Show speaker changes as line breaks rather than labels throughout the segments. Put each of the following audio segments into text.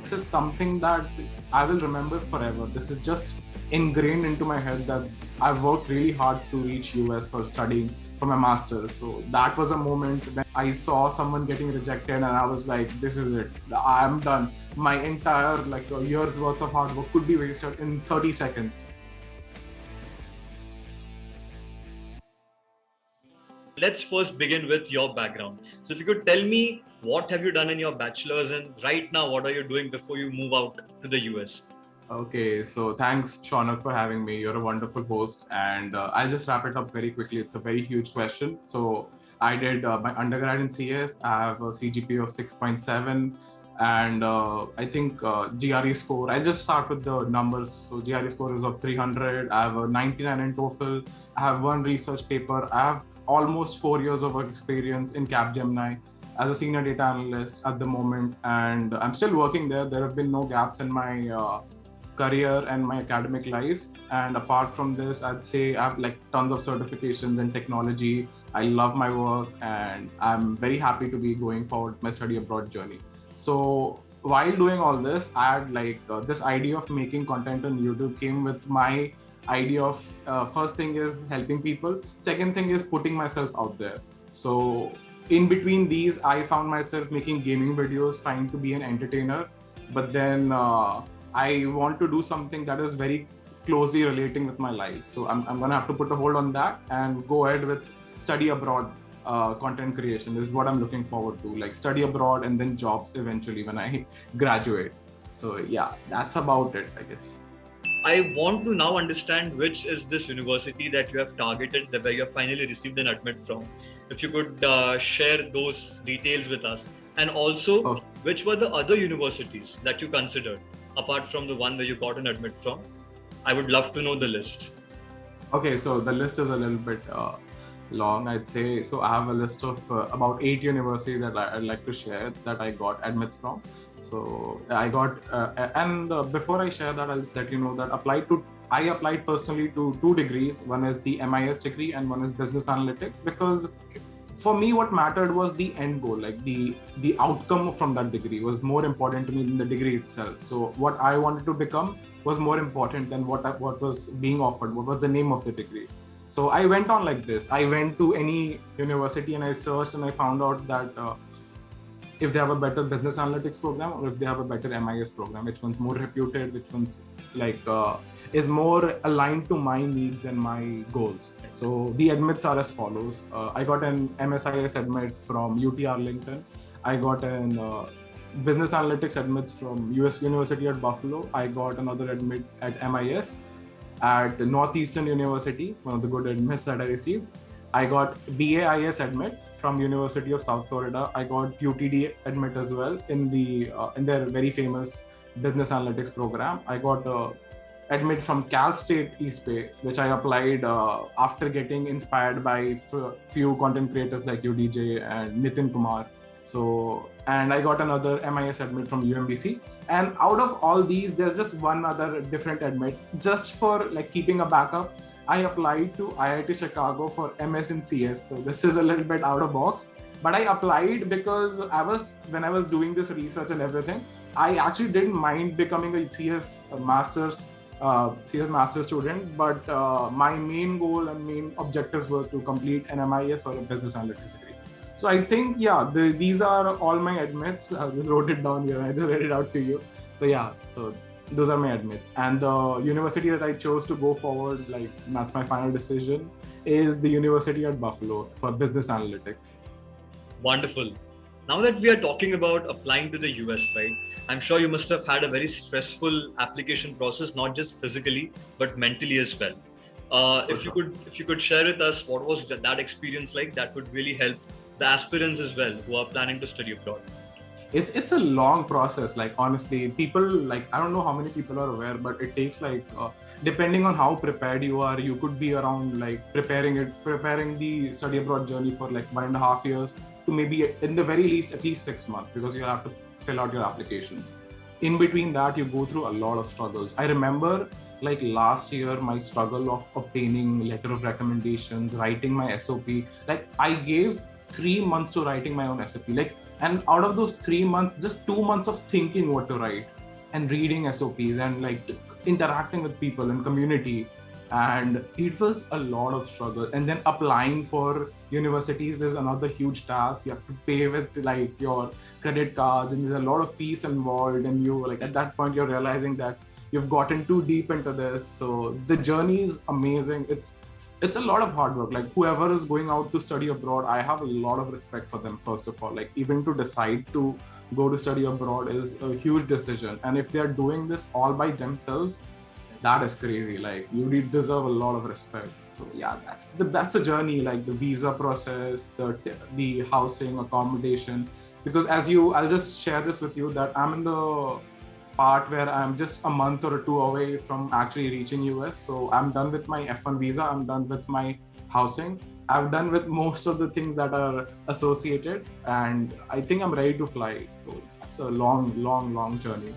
This is something that I will remember forever. This is just ingrained into my head that I've worked really hard to reach US for studying for my master's. So that was a moment when I saw someone getting rejected and I was like, this is it. I'm done. My entire like a year's worth of hard work could be wasted in 30 seconds.
Let's first begin with your background. So if you could tell me what have you done in your bachelor's and right now what are you doing before you move out to the US?
Okay, so thanks, Shaunak, for having me. You're a wonderful host, and I'll just wrap it up very quickly. It's a very huge question. So I did my undergrad in CS. I have a CGPA of 6.7, and I think GRE score. I'll just start with the numbers. So GRE score is of 300. I have a 99 in TOEFL. I have one research paper. I have almost 4 years of work experience in Capgemini as a senior data analyst at the moment, and I'm still working there. There have been no gaps in my career and my academic life. And apart from this, I'd say I have like tons of certifications in technology. I love my work and I'm very happy to be going forward with my study abroad journey. So while doing all this, I had like this idea of making content on YouTube came with my idea of first thing is helping people. Second thing is putting myself out there. So in between these, I found myself making gaming videos, trying to be an entertainer. But then I want to do something that is very closely relating with my life. So I'm going to have to put a hold on that and go ahead with study abroad content creation. This is what I'm looking forward to, like study abroad and then jobs eventually when I graduate. So yeah, that's about it, I guess.
I want to now understand which is this university that you have targeted, where you have finally received an admit from. If you could share those details with us. And also, which were the other universities that you considered, apart from the one where you got an admit from? I would love to know the list.
Okay, so the list is a little bit long, I'd say. So I have a list of about 8 universities that I'd like to share that I got admits from. So I got, before I share that, I'll just let you know that I applied personally to 2 degrees. One is the MIS degree and one is business analytics, because for me, what mattered was the end goal, like the outcome from that degree was more important to me than the degree itself. So what I wanted to become was more important than what was being offered, what was the name of the degree. So I went on like this. I went to any university and I searched and I found out that if they have a better business analytics program or if they have a better MIS program, which one's more reputed, which one's like is more aligned to my needs and my goals. So the admits are as follows. I got an MSIS admit from UT Arlington. I got an business analytics admits from US University at Buffalo. I got another admit at MIS at Northeastern University, one of the good admits that I received. I got BAIS admit from University of South Florida. I got UTD admit as well in their very famous business analytics program. I got admit from Cal State East Bay, which I applied after getting inspired by few content creators like UDJ and Nitin Kumar. So, and I got another MIS admit from UMBC. And out of all these, there's just one other different admit. Just for like keeping a backup, I applied to IIT Chicago for MS in CS. So this is a little bit out of box, but I applied because when I was doing this research and everything, I actually didn't mind becoming a CS master's student, but my main goal and main objectives were to complete an MIS or a business analytics degree. So I think, yeah, these are all my admits. I just wrote it down here. I just read it out to you. So yeah, so those are my admits. And the university that I chose to go forward, like that's my final decision, is the University at Buffalo for business analytics.
Wonderful. Now that we are talking about applying to the US, right? I'm sure you must have had a very stressful application process, not just physically, but mentally as well. If you could share with us what was that experience like, that would really help the aspirants as well who are planning to study abroad.
It's a long process. Like honestly, people like I don't know how many people are aware, but it takes like depending on how prepared you are, you could be around like preparing the study abroad journey for like 1.5 years to maybe in the very least at least 6 months, because you have to fill out your applications. In between that, you go through a lot of struggles. I remember like last year, my struggle of obtaining letter of recommendations, writing my SOP. Like I gave 3 months to writing my own SOP. Like, and out of those 3 months, just 2 months of thinking what to write. and reading SOPs and like interacting with people and community. And it was a lot of struggle. And then applying for universities is another huge task. You have to pay with like your credit cards, and there's a lot of fees involved. And you like at that point you're realizing that you've gotten too deep into this. So the journey is amazing. It's a lot of hard work. Like whoever is going out to study abroad, I have a lot of respect for them. First of all, like even to decide to go to study abroad is a huge decision. And if they're doing this all by themselves, that is crazy. Like you deserve a lot of respect. So yeah, that's the journey. Like the visa process, the housing, accommodation. Because I'll just share this with you that I'm in the part where I'm just a month or two away from actually reaching US. So I'm done with my F1 visa. I'm done with my housing. I've done with most of the things that are associated, and I think I'm ready to fly. So that's a long journey.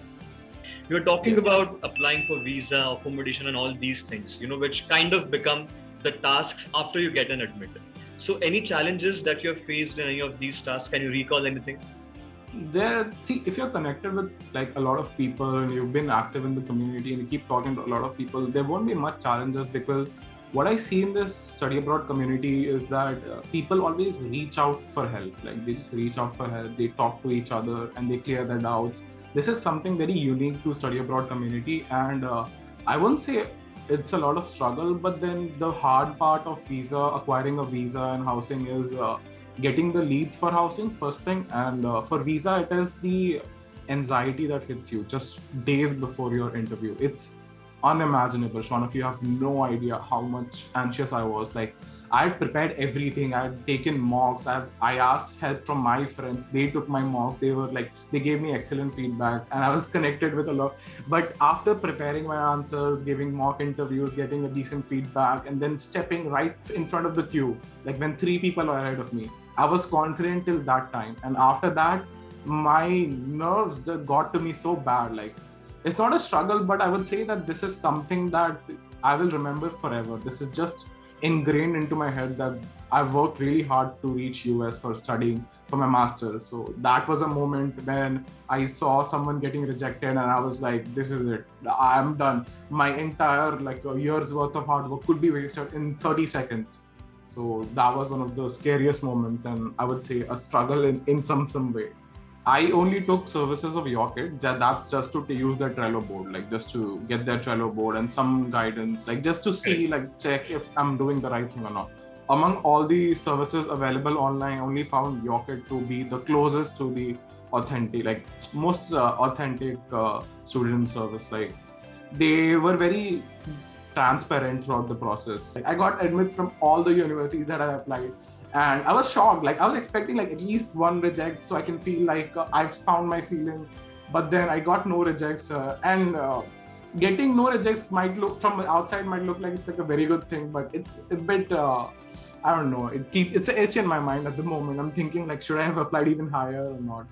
You're talking
Yes.
about applying for visa, accommodation, and all these things, which kind of become the tasks after you get an admit. So, any challenges that you have faced in any of these tasks? Can you recall anything?
See, if you're connected with like a lot of people and you've been active in the community and you keep talking to a lot of people, there won't be much challenges, because what I see in this study abroad community is that people always reach out for help. Like they just reach out for help, they talk to each other and they clear their doubts. This is something very unique to study abroad community. And I won't say it's a lot of struggle, but then the hard part of acquiring a visa and housing is getting the leads for housing first thing. And for visa, it is the anxiety that hits you just days before your interview. It's unimaginable, Shaunak. You have no idea how much anxious I was. Like I had prepared everything. I had taken mocks. I asked help from my friends. They took my mock. They gave me excellent feedback, and I was connected with a lot. But after preparing my answers, giving mock interviews, getting a decent feedback, and then stepping right in front of the queue, like when 3 people were ahead of me, I was confident till that time. And after that, my nerves just got to me so bad. Like it's not a struggle, but I would say that this is something that I will remember forever. This is just ingrained into my head that I've worked really hard to reach US for studying for my master's. So that was a moment when I saw someone getting rejected and I was like, this is it. I'm done. My entire like a year's worth of hard work could be wasted in 30 seconds. So that was one of the scariest moments, and I would say a struggle in some way. I only took services of Yocket. That's just to use their Trello board, like just to get their Trello board and some guidance, like just to see, like check if I'm doing the right thing or not. Among all the services available online, I only found Yocket to be the closest to the authentic, like most authentic student service. Like they were very transparent throughout the process. I got admits from all the universities that I applied. And I was shocked. Like I was expecting like at least one reject, so I can feel like I've found my ceiling. But then I got no rejects, and getting no rejects might look from outside might look like it's like a very good thing, but it's a bit. I don't know. It's an itch in my mind at the moment. I'm thinking like, should I have applied even higher or not?